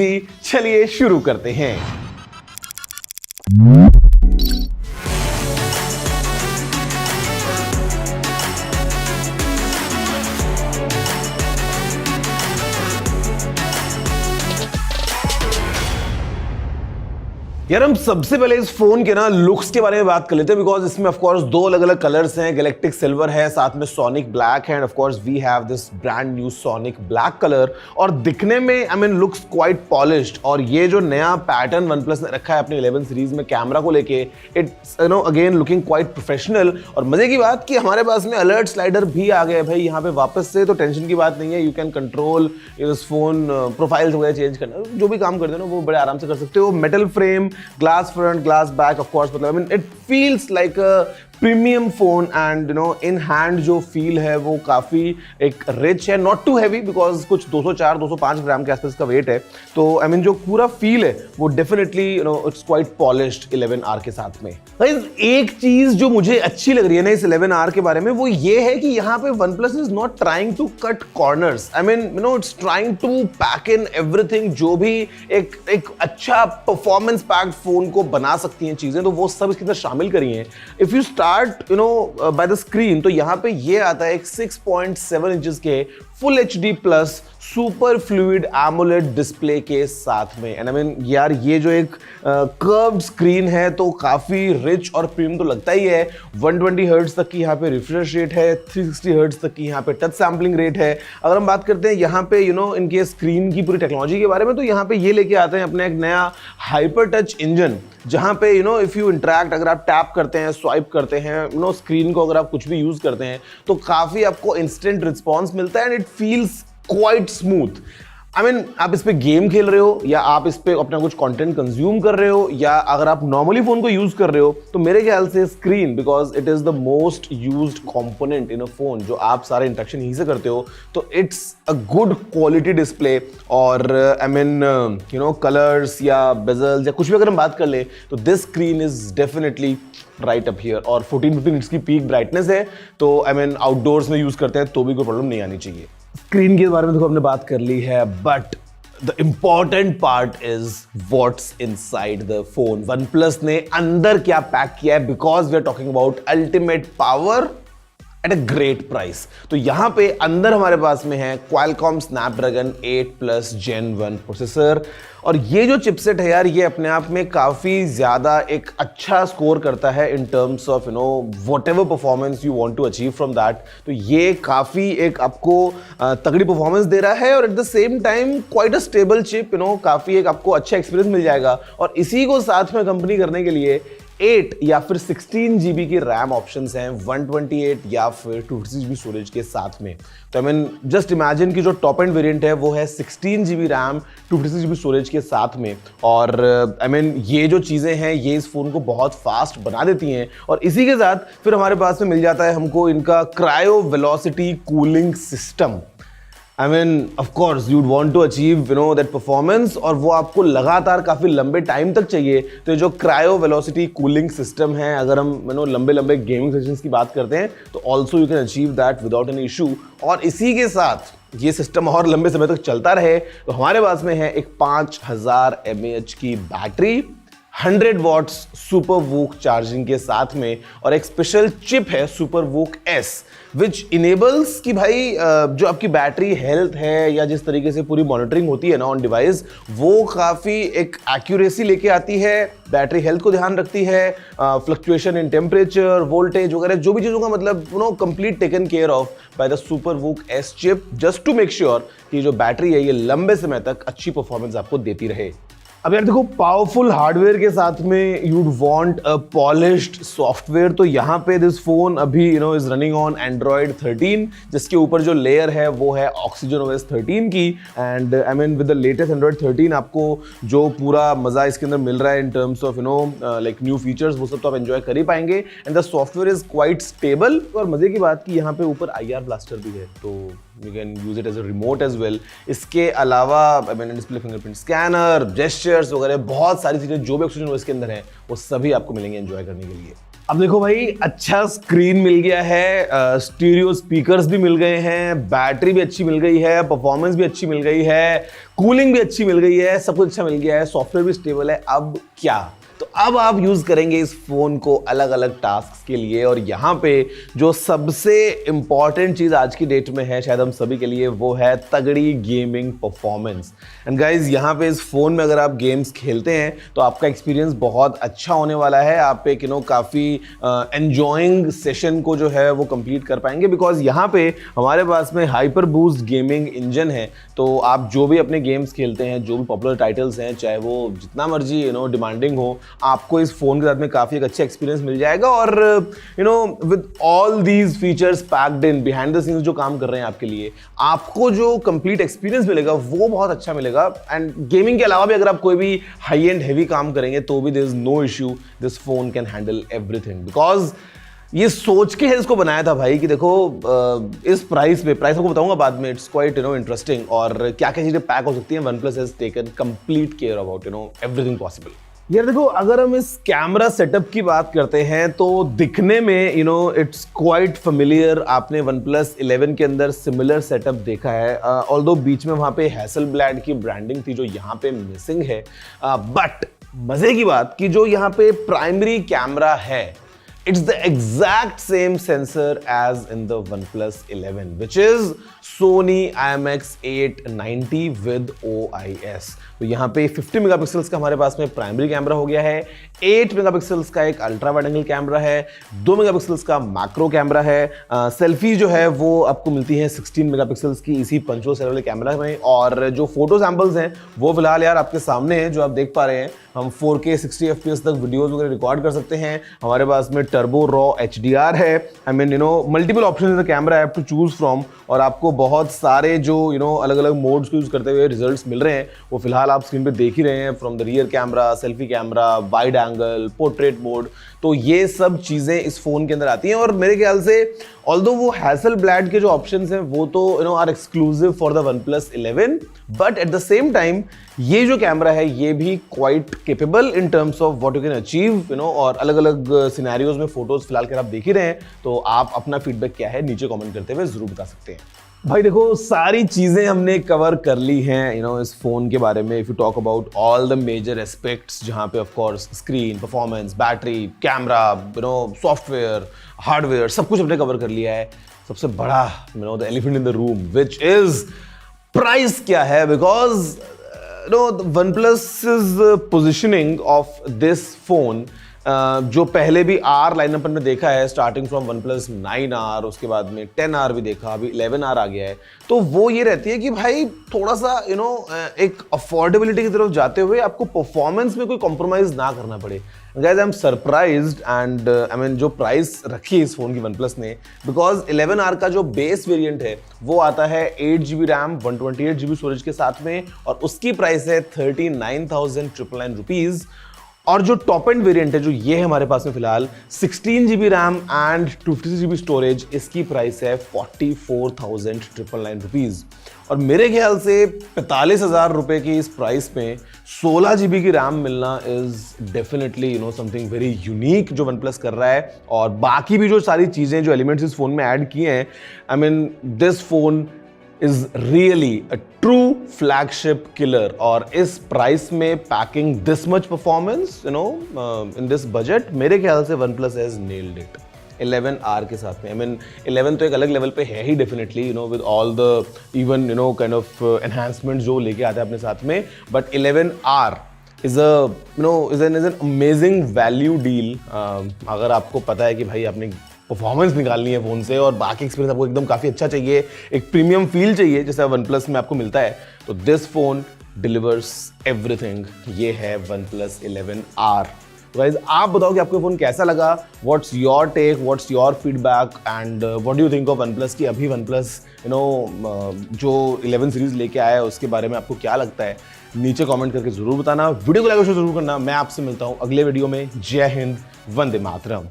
चलिए शुरू करते हैं। यार हम सबसे पहले इस फोन के ना लुक्स के बारे में बात कर लेते हैं, बिकॉज इसमें ऑफ कोर्स दो अलग अलग कलर्स हैं। गैलेक्टिक सिल्वर है, साथ में सोनिक ब्लैक है, and of course we have this brand new sonic black colour. और दिखने में I mean looks quite polished. और ये जो नया पैटर्न OnePlus ने रखा है अपने 11 सीरीज में कैमरा को लेके, it's you know again looking quite professional. और मजे की बात कि हमारे पास में अलर्ट स्लाइडर भी आ गए भाई यहाँ पे वापस से, तो टेंशन की बात नहीं है। यू कैन कंट्रोल इस फोन प्रोफाइल्स वगैरह चेंज करना, जो भी काम करते हो ना वो बड़े आराम से कर सकते हो। Metal frame, glass front, glass back, of course मतलब I mean it feels like a premium phone, and you know in hand जो फील है वो काफी एक रिच है, नॉट टू हैवी, बिकॉज कुछ 204-205 ग्राम के आसपास का वेट है। तो आई मीन जो पूरा फील है वो definitely you know it's quite polished 11R के साथ में। गाइस एक चीज जो मुझे अच्छी लग रही है ना इस 11R के बारे में, वो ये है कि यहाँ पे OnePlus is not trying to cut corners. I mean you know it's trying to pack in everything. जो भी एक अच्छा परफॉर्मेंस पैक्ड फोन को बना सकती हैं चीजें, तो वो सब इसके अंदर शामिल करी हैं। If you start you know by the screen, तो यहाँ पे ये आता है एक 6.7 इंचेस के full HD plus super fluid AMOLED display के साथ में। एंड आई मीन यार ये जो एक कर्व्ड स्क्रीन है तो काफी रिच और प्रीमियम तो लगता ही है। 120 हर्ट्ज तक की यहाँ पे रिफ्रेश रेट है, 360 हर्ट्ज तक की यहाँ पे टच सैम्पलिंग रेट है। अगर हम बात करते हैं यहाँ पे यू नो इनके स्क्रीन की पूरी टेक्नोलॉजी के बारे में, तो यहाँ पे ये लेके आते हैं अपने एक नया हाइपर टच इंजन, जहाँ पे you know if you interact, अगर आप टैप करते हैं, स्वाइप करते हैं यू नो स्क्रीन को, अगर आप कुछ भी यूज करते हैं तो काफी आपको इंस्टेंट रिस्पॉन्स मिलता है, and it feels quite smooth. I mean आप इस पे गेम खेल रहे हो, या आप इस पे अपना कुछ कंटेंट कंज्यूम कर रहे हो, या अगर आप नॉर्मली फोन को यूज कर रहे हो, तो मेरे ख्याल से screen, because it is the most used component in a phone, जो आप सारे इंटरेक्शन यहीं से करते हो, तो it's a good quality display. और I mean you know colours या बेजल्स या कुछ भी अगर हम बात कर ले, तो this screen is definitely right up here. और 1450 निट्स की पीक ब्राइटनेस है, तो आई मीन आउटडोर्स में यूज करते हैं तो भी कोई प्रॉब्लम नहीं आनी चाहिए। स्क्रीन के बारे में देखो हमने बात कर ली है, but the important part is what's inside the phone. OnePlus ने अंदर क्या पैक किया है, because we are talking about ultimate power at a great price. तो यहां पे अंदर हमारे पास में है Qualcomm Snapdragon 8+ Gen 1 प्रोसेसर। और ये जो चिपसेट है यार, ये अपने आप में काफी ज्यादा एक अच्छा स्कोर करता है in terms of you know whatever performance you want to achieve from that. तो ये काफी एक आपको तगड़ी परफॉर्मेंस दे रहा है, और eight the same time quite a stable chip, you know काफी एक आपको अच्छा एक्सपीरियंस मिल जाएगा। और इसी को साथ में कंपनी करने के लिए 8 या फिर 16 GB की रैम ऑप्शंस हैं, 128 या फिर 256 GB स्टोरेज के साथ में। तो आई मीन जस्ट इमेजिन कि जो टॉप एंड वेरिएंट है वो है 16 GB रैम 256 GB स्टोरेज के साथ में। और आई मीन ये जो चीज़ें हैं ये इस फोन को बहुत फास्ट बना देती हैं। और इसी के साथ फिर हमारे पास में मिल जाता है हमको इनका cryo velocity cooling system. I mean, of course, you'd want to achieve, you know, that performance, और वो आपको लगातार काफी लंबे टाइम तक चाहिए। तो जो क्रायो वेलोसिटी कूलिंग सिस्टम है, अगर हम you know, लंबे गेमिंग सेशंस की बात करते हैं, तो also you can achieve that without any issue. और इसी के साथ ये सिस्टम और लंबे समय तक चलता रहे, तो हमारे पास में है एक 5000 mAh की battery, 100 watts super VOOC charging के साथ में, और एक स्पेशल चिप है super VOOC S, which enables कि भाई जो आपकी बैटरी हेल्थ है या जिस तरीके से पूरी मॉनिटरिंग होती है ना ऑन डिवाइस, वो काफ़ी एक एक्यूरेसी लेके आती है, बैटरी हेल्थ को ध्यान रखती है, फ्लक्चुएशन इन टेम्परेचर, वोल्टेज वगैरह जो भी चीज़ों का मतलब you know complete taken care of by the super VOOC S chip, just to make sure कि जो बैटरी है ये लंबे समय तक अच्छी परफॉर्मेंस आपको देती रहे। अब यार देखो, पावरफुल हार्डवेयर के साथ में you'd want a polished software. तो यहाँ पे दिस फोन अभी you know is running on Android 13, जिसके ऊपर जो लेयर है वो है OxygenOS 13 की। And I mean with the latest Android 13 आपको जो पूरा मजा इसके अंदर मिल रहा है in terms of you know like new features, वो सब तो आप एंजॉय कर ही पाएंगे। And the software is quite stable. और मजे की बात की यहाँ पे ऊपर IR ब्लास्टर भी है, तो you can use it as a remote as well. इसके अलावा I mean display fingerprint scanner, gestures वगैरह बहुत सारी चीजें जो भी OxygenOS के अंदर है वो सभी आपको मिलेंगे एंजॉय करने के लिए। अब देखो भाई, अच्छा स्क्रीन मिल गया है, स्टीरियो स्पीकर्स भी मिल गए हैं, बैटरी भी अच्छी मिल गई है, परफॉर्मेंस भी अच्छी मिल गई है, कूलिंग भी अच्छी मिल गई है, सब कुछ अच्छा मिल गया है, सॉफ्टवेयर भी स्टेबल है। अब क्या? तो अब आप यूज करेंगे इस फोन को अलग अलग टास्क के लिए, और यहां पे जो सबसे इंपॉर्टेंट चीज आज की डेट में है शायद हम सभी के लिए, वो है तगड़ी गेमिंग परफॉर्मेंस। एंड गाइज, यहां पे इस फोन में अगर आप गेम्स खेलते हैं तो आपका एक्सपीरियंस बहुत अच्छा होने वाला है। आप एक काफी एंजॉइंग सेशन को जो है वो कंप्लीट कर पाएंगे, बिकॉज यहां पे हमारे पास में हाइपर बूस्ट गेमिंग इंजन है। तो आप जो भी अपने गेम्स खेलते हैं, जो भी पॉपुलर टाइटल्स हैं, चाहे वो जितना मर्जी डिमांडिंग हो, आपको इस फोन के साथ में काफी एक अच्छा एक्सपीरियंस मिल जाएगा। और with all these features packed in, behind the scenes जो काम कर रहे हैं आपके लिए, आपको जो कंप्लीट एक्सपीरियंस मिलेगा वो बहुत अच्छा मिलेगा। एंड गेमिंग के अलावा भी अगर आप कोई भी हाई एंड हैवी काम करेंगे तो भी there is no issue, this phone can handle everything. Because ये सोच के है इसको बनाया था भाई कि देखो इस प्राइस आपको बताऊंगा बाद में, इट्स क्वाइट इंटरेस्टिंग, और क्या क्या चीजें पैक हो सकती हैं। OnePlus has taken complete care about everything possible. यार देखो, अगर हम इस कैमरा सेटअप की बात करते हैं तो दिखने में इट्स क्वाइट फेमिलियर। आपने OnePlus 11 के अंदर सिमिलर सेटअप देखा है, ऑल्दो बीच में वहां पे हैसलब्लैड की ब्रांडिंग थी जो यहाँ पे मिसिंग है। बट मजे की बात कि जो यहाँ पे प्राइमरी कैमरा है, it's the exact same sensor as in the OnePlus 11, which is Sony IMX890 with OIS। तो यहाँ पे 50 मेगापिक्सल्स का हमारे पास में प्राइमरी कैमरा हो गया है, 8 मेगापिक्सल्स का एक अल्ट्रा वाइड एंगल कैमरा है, 2 मेगापिक्सल्स का मैक्रो कैमरा है। सेल्फी जो है वो आपको मिलती है 16 मेगापिक्सल्स की इसी पंचो सेल वाले कैमरा में। और जो फोटो सैंपल्स हैं वो फिलहाल यार आपके सामने हैं, जो आप देख पा रहे हैं। हम 4K 60 FPS तक वीडियोस वगैरह रिकॉर्ड कर सकते हैं। हमारे पास में टर्बो रॉ HDR है। I mean multiple option in the camera have to choose from, और आपको बहुत सारे जो अलग अलग मोड्स को यूज करते हुए रिजल्ट्स मिल रहे हैं, वो फिलहाल आप स्क्रीन पे देख ही रहे हैं। From the rear camera, selfie camera, wide angle, portrait mode, तो ये सब चीजें इस फोन के अंदर आती हैं। और मेरे ख्याल से ऑल्दो वो हैसलब्लैड के जो ऑप्शंस हैं वो तो are exclusive for the OnePlus 11, but at the same time ये जो कैमरा है ये भी quite capable in terms of what you can achieve, और अलग अलग सिनेरियोज में फोटोज फिलहाल कर आप देख ही रहे हैं। तो आप अपना फीडबैक क्या है नीचे कमेंट करते हुए जरूर बता सकते हैं। भाई देखो, सारी चीजें हमने कवर कर ली हैं इस फोन के बारे में। If you talk about all the major aspects, जहां पे of course screen, performance, battery, camera, software, hardware, सब कुछ हमने कवर कर लिया है। सबसे बड़ा the elephant in the room which is price क्या है। Because OnePlus's positioning of this phone, जो पहले भी R लाइनअप में देखा है, स्टार्टिंग फ्रॉम OnePlus 9R, उसके बाद में 10R भी देखा, अभी 11R आ गया है। तो वो ये रहती है कि भाई थोड़ा सा एक अफोर्डेबिलिटी की तरफ जाते हुए आपको परफॉर्मेंस में कोई कॉम्प्रोमाइज ना करना पड़े। Guys, I am surprised and I mean जो प्राइस रखी है इस फोन की OnePlus ने, बिकॉज 11R का जो बेस वेरिएंट है वो आता है 8GB रैम 128GB स्टोरेज के साथ में, और उसकी प्राइस है 39,999 रुपीज। और जो टॉप एंड वेरिएंट है जो ये है हमारे पास में फिलहाल 16GB RAM and 256GB storage, इसकी प्राइस है 44,999 रुपीज। और मेरे ख्याल से 45,000 रुपए की इस प्राइस में 16GB की रैम मिलना is definitely something very unique जो OnePlus कर रहा है। और बाकी भी जो सारी चीजें, जो एलिमेंट्स इस फोन में ऐड किए हैं, I mean this phone is really a true flagship killer। और इस प्राइस में packing this much performance in this budget, मेरे ख्याल से OnePlus has nailed it 11R के साथ में। I mean 11 तो एक अलग लेवल पे है ही definitely, with all the even kind of enhancements जो लेके आते हैं अपने साथ में, but 11R is an amazing value deal। अगर आपको पता है कि भाई आपने परफॉर्मेंस निकालनी है फोन से और बाकी एक्सपीरियंस आपको एकदम काफी अच्छा चाहिए, एक प्रीमियम फील चाहिए जैसे OnePlus में आपको मिलता है, तो दिस फोन डिलीवर्स एवरीथिंग। ये है OnePlus 11R। तो गाइस, आप बताओ कि आपको फोन कैसा लगा, what's your take, what's your feedback, and what do you think of OnePlus की अभी OnePlus जो 11 सीरीज लेके आया है उसके बारे में आपको क्या लगता है, नीचे कमेंट करके जरूर बताना। वीडियो को लाइक और शेयर जरूर करना। मैं आपसे मिलता हूं अगले वीडियो में। जय हिंद, वंदे मातरम।